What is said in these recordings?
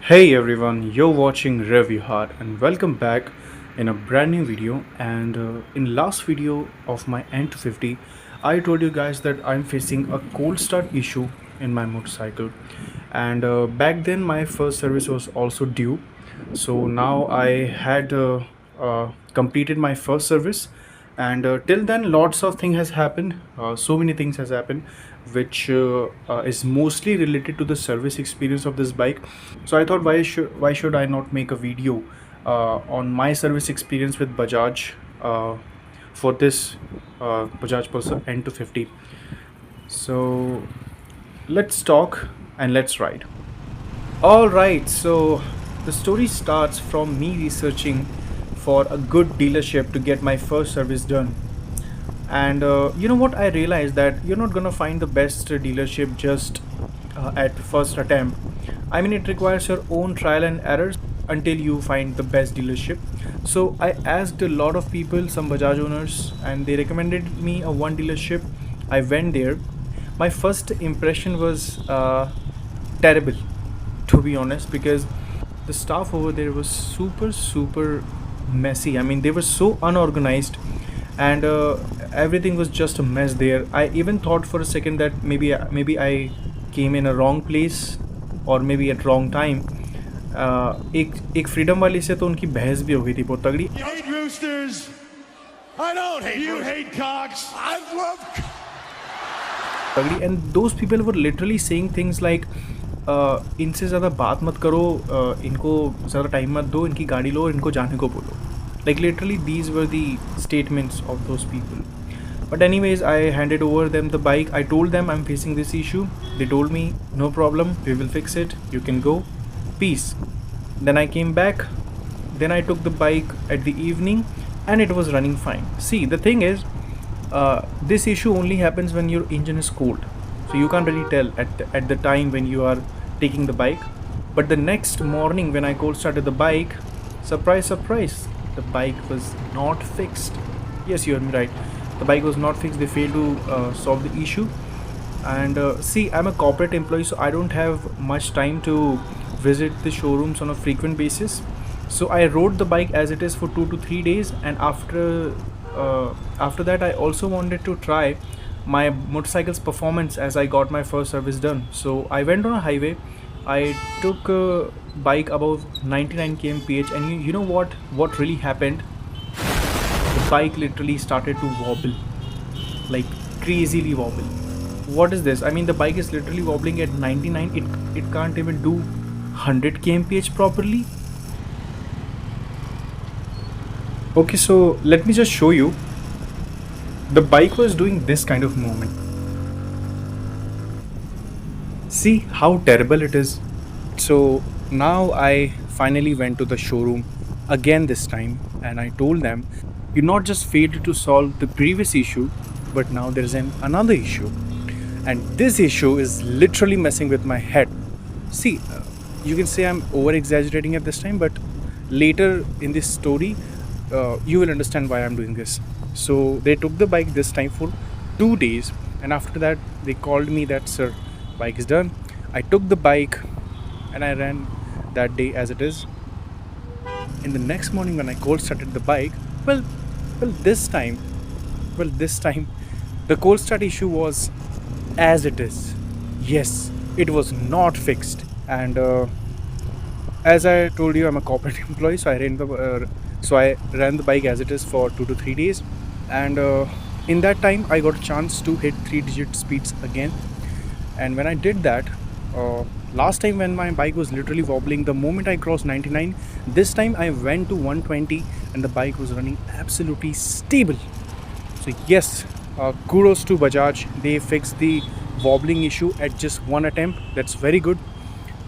Hey everyone, you're watching Review Hard and welcome back in a brand new video. And in last video of my N250, I told you guys that I'm facing a cold start issue in my motorcycle. And back then my first service was also due. So now I had completed my first service, and till then lots of things has happened. So many things has happened, which is mostly related to the service experience of this bike. So I thought, why should I not make a video on my service experience with Bajaj for this Bajaj Pulsar N250. So let's talk and let's ride. All right, so the story starts from me researching for a good dealership to get my first service done. And you know what? I realized that you're not gonna find the best dealership just at first attempt. I mean, it requires your own trial and errors until you find the best dealership. So I asked a lot of people, some Bajaj owners, and they recommended me a one dealership. I went there. My first impression was terrible, to be honest, because the staff over there was super messy. I mean, they were so unorganized, and everything was just a mess there. I even thought for a second that maybe I came in a wrong place or maybe at wrong time. एक freedom वाली से तो उनकी बहस भी हो गई थी बहुत तगड़ी. You hate roosters. I don't hate you roosters. Hate cocks. I love And those people were literally saying things like इनसे ज़्यादा बात मत करो, इनको ज़्यादा टाइम मत दो, इनकी गाड़ी लो, इनको जाने को बोलो. Like literally these were the statements of those people. But anyways, I handed over them the bike. I told them I'm facing this issue. They told me no problem, we will fix it, you can go, peace. Then I came back. Then I took the bike at the evening and it was running fine. See, the thing is, this issue only happens when your engine is cold, so you can't really tell at the time when you are taking the bike. But the next morning when I cold started the bike, surprise, the bike was not fixed. Yes, you heard me right, the bike was not fixed. They failed to solve the issue. And see, I'm a corporate employee, so I don't have much time to visit the showrooms on a frequent basis. So I rode the bike as it is for 2 to 3 days, and after that I also wanted to try my motorcycle's performance as I got my first service done. So I went on a highway. I took a bike above 99 kmph, and you know what really happened? The bike literally started to wobble, like crazily wobble. What is this? I mean, the bike is literally wobbling at 99. It can't even do 100 kmph properly. Okay, so let me just show you. The bike was doing this kind of movement. See how terrible it is. So now I finally went to the showroom again this time, and I told them, you not just failed to solve the previous issue, but now there's another issue, and this issue is literally messing with my head. See, you can say I'm over exaggerating at this time, but later in this story you will understand why I'm doing this. So they took the bike this time for 2 days, and after that they called me that, sir, bike is done. I took the bike and I ran that day as it is. In the next morning when I cold started the bike, well this time the cold start issue was as it is. Yes, it was not fixed. And as I told you, I'm a corporate employee, so I ran the bike as it is for 2 to 3 days. And in that time I got a chance to hit 3-digit speeds again. And when I did that, last time when my bike was literally wobbling, the moment I crossed 99, this time I went to 120 and the bike was running absolutely stable. So yes, kudos to Bajaj. They fixed the wobbling issue at just one attempt. That's very good.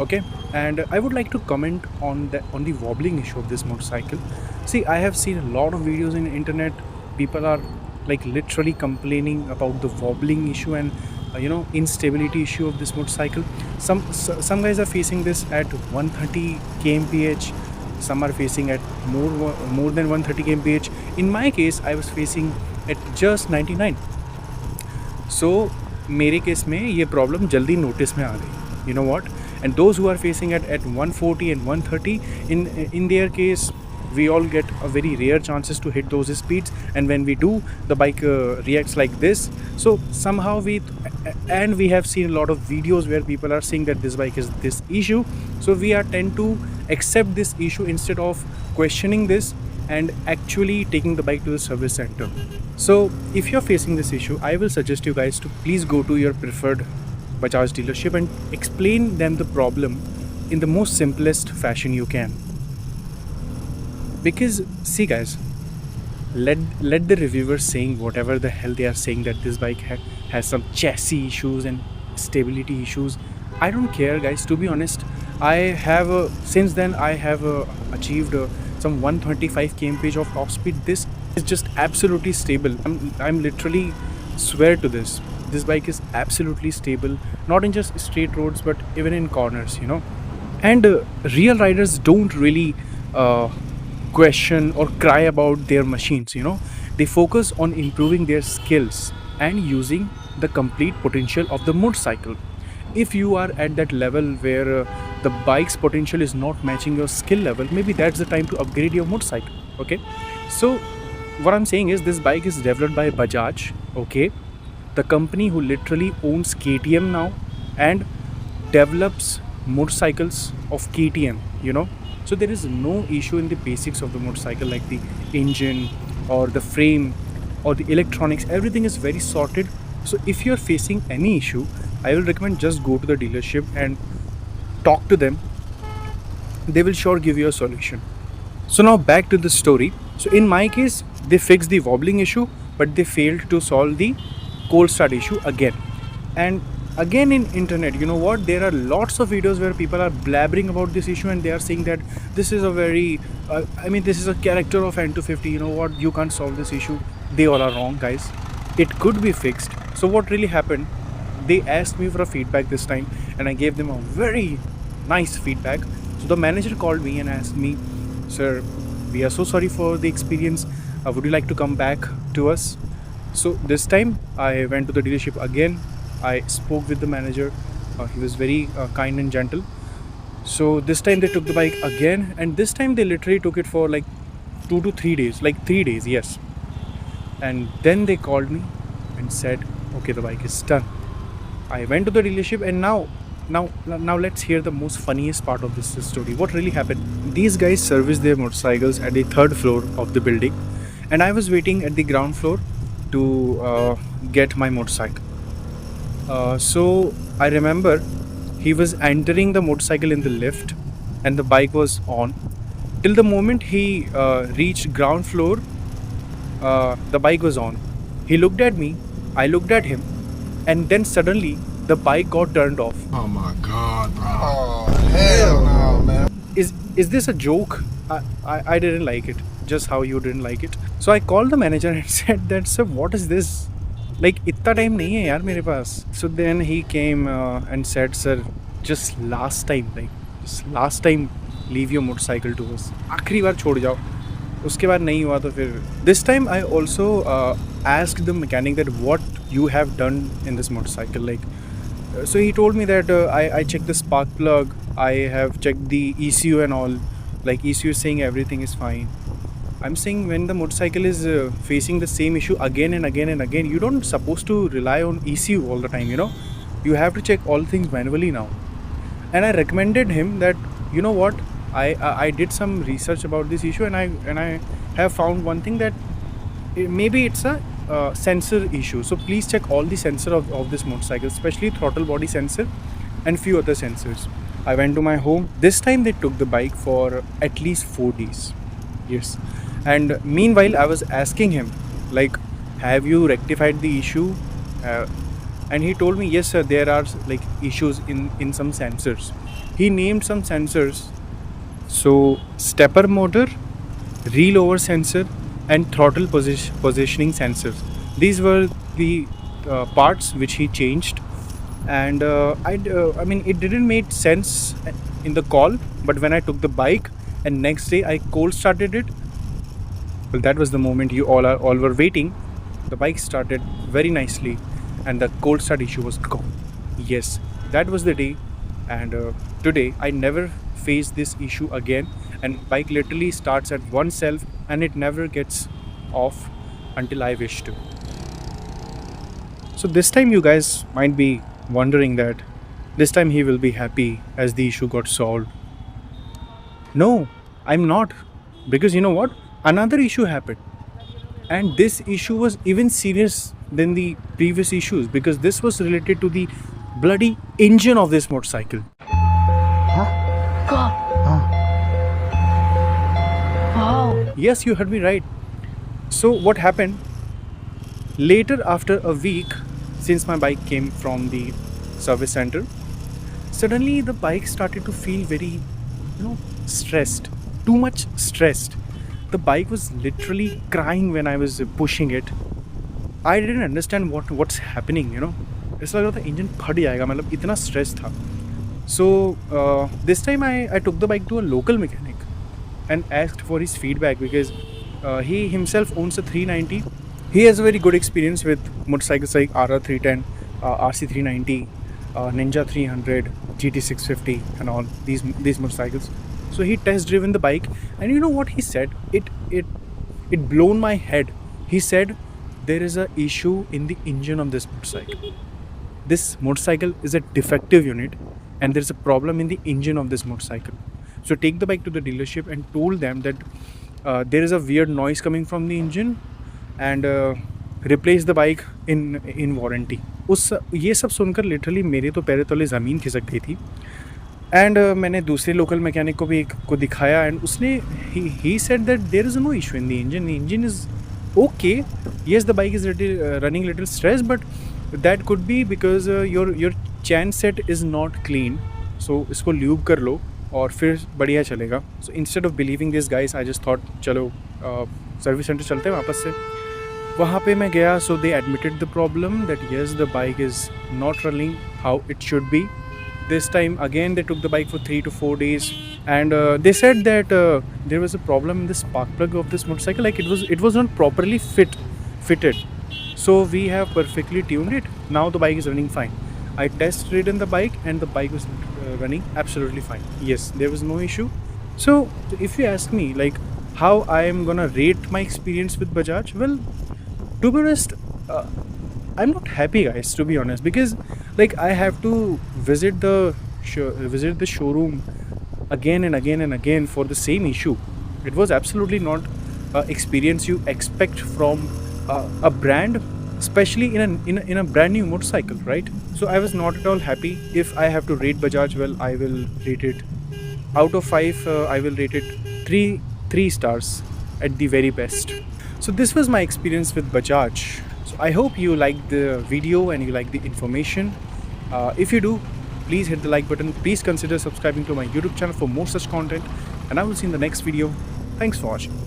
Okay, and I would like to comment on the wobbling issue of this motorcycle. See, I have seen a lot of videos in the internet. People are like literally complaining about the wobbling issue and instability issue of this motorcycle. Some guys are facing this at 130 kmph. Some are facing at more than 130 kmph. In my case, I was facing at just 99. So मेरे case में ये problem जल्दी notice में आ गई. You know what? and those who are facing at 140 and 130, in their case, we all get a very rare chances to hit those speeds, and when we do, the bike reacts like this. So somehow we have seen a lot of videos where people are saying that this bike is this issue, so we are tend to accept this issue instead of questioning this and actually taking the bike to the service center. So if you're facing this issue, I will suggest you guys to please go to your preferred Bajaj dealership and explain them the problem in the most simplest fashion you can. Because see guys, let the reviewers saying whatever the hell they are saying, that this bike has some chassis issues and stability issues. I don't care guys, to be honest. I have since then I have achieved some 125 kmph of top speed. This is just absolutely stable. I'm literally swear to this. This bike is absolutely stable, not in just straight roads but even in corners, you know. And real riders don't really question or cry about their machines, you know. They focus on improving their skills and using the complete potential of the motorcycle. If you are at that level where the bike's potential is not matching your skill level, maybe that's the time to upgrade your motorcycle. Okay, so what I'm saying is this bike is developed by Bajaj, okay, the company who literally owns KTM now and develops motorcycles of KTM, you know. So there is no issue in the basics of the motorcycle, like the engine or the frame or the electronics. Everything is very sorted. So if you're facing any issue, I will recommend just go to the dealership and talk to them. They will sure give you a solution. So now back to the story. So in my case, they fixed the wobbling issue, but they failed to solve the cold start issue again. And again, in internet, you know what, there are lots of videos where people are blabbering about this issue, and they are saying that this is a very this is a character of N250, you know what, you can't solve this issue. They all are wrong guys. It could be fixed. So what really happened, they asked me for a feedback this time, and I gave them a very nice feedback. So the manager called me and asked me, sir, we are so sorry for the experience, would you like to come back to us? So this time I went to the dealership again. I spoke with the manager. He was very kind and gentle. So this time they took the bike again, and this time they literally took it for like 2 to 3 days, like 3 days, yes. And then they called me and said, okay, the bike is done. I went to the dealership, and now let's hear the most funniest part of this story. What really happened? These guys service their motorcycles at the 3rd floor of the building, and I was waiting at the ground floor to get my motorcycle. So I remember he was entering the motorcycle in the lift, and the bike was on. Till the moment he reached ground floor, the bike was on. He looked at me, I looked at him, and then suddenly the bike got turned off. Oh my God, bro. Oh, hell no, man. Is this a joke? I didn't like it, just how you didn't like it. So I called the manager and said that, sir, what is this? Like, इतना time नहीं है यार मेरे पास. So then he came and said, sir, just last time leave your motorcycle to us. आखिरी बार छोड़ जाओ. उसके बाद नहीं हुआ तो फिर. This time I also asked the mechanic that what you have done in this motorcycle. Like, so he told me that I checked the spark plug, I have checked the ECU and all. Like, ECU is saying everything is fine. I'm saying when the motorcycle is facing the same issue again and again and again, you don't supposed to rely on ECU all the time, you know. You have to check all things manually now. And I recommended him that, you know what, I did some research about this issue, and I have found one thing, that maybe it's a sensor issue. So please check all the sensor of this motorcycle, especially throttle body sensor and few other sensors. I went to my home. This time they took the bike for at least 4 days. Yes. And meanwhile I was asking him, like, have you rectified the issue? And he told me, yes sir, there are like issues in some sensors. He named some sensors. So stepper motor, reel over sensor, and throttle positioning sensors. These were the parts which he changed. And I mean, it didn't make sense in the call, but when I took the bike and next day I cold started it, well, that was the moment you all were waiting. The bike started very nicely and the cold start issue was gone. Yes, that was the day and today I never face this issue again, and bike literally starts at oneself and it never gets off until I wish to. So this time you guys might be wondering that this time he will be happy as the issue got solved. No, I'm not, because you know what, another issue happened, and this issue was even serious than the previous issues because this was related to the bloody engine of this motorcycle. God. Wow. Yes, you heard me right. So what happened later, after a week since my bike came from the service center, suddenly the bike started to feel very, stressed, too much stressed. The bike was literally crying when I was pushing it. I didn't understand what's happening. ऐसा लग रहा था engine फट जाएगा, मतलब इतना stress था. So this time I took the bike to a local mechanic and asked for his feedback because he himself owns a 390. He has a very good experience with motorcycles like RR310, RC390, Ninja 300, GT650 and all these motorcycles. So he test driven the bike, and you know what he said? It blown my head. He said there is a issue in the engine of this motorcycle. This motorcycle is a defective unit and there's a problem in the engine of this motorcycle. So take the bike to the dealership and told them that there is a weird noise coming from the engine and replace the bike in warranty. ये सब सुनकर literally मेरे तो पैरों तले ज़मीन खिसक गई थी. एंड मैंने दूसरे लोकल मैकेनिक को भी एक को दिखाया एंड उसने he said that there is no issue in the engine. The engine is okay. Yes, the bike is running little stress, but that could be because your chain set is not clean. So इसको lube कर लो और फिर बढ़िया चलेगा. So instead of believing this guys I just thought चलो service centre चलते हैं वापस से. वहाँ पे मैं गया. So they admitted the problem that yes the bike is not running how it should be. This time again they took the bike for 3 to 4 days and they said that there was a problem in the spark plug of this motorcycle, like it was not properly fitted. So we have perfectly tuned it. Now the bike is running fine. I test ridden the bike and the bike was running absolutely fine. Yes, there was no issue. So if you ask me like how I am gonna rate my experience with Bajaj, well, to be honest, I'm not happy, guys, to be honest, because like I have to visit the showroom again and again and again for the same issue. It was absolutely not experience you expect from a brand, especially in a brand new motorcycle, right? So I was not at all happy. If I have to rate Bajaj, well, I will rate it out of 5. I will rate it 3 stars at the very best. So this was my experience with Bajaj. So I hope you liked the video and you liked the information. If you do, please hit the like button. Please consider subscribing to my YouTube channel for more such content. And I will see you in the next video. Thanks for watching.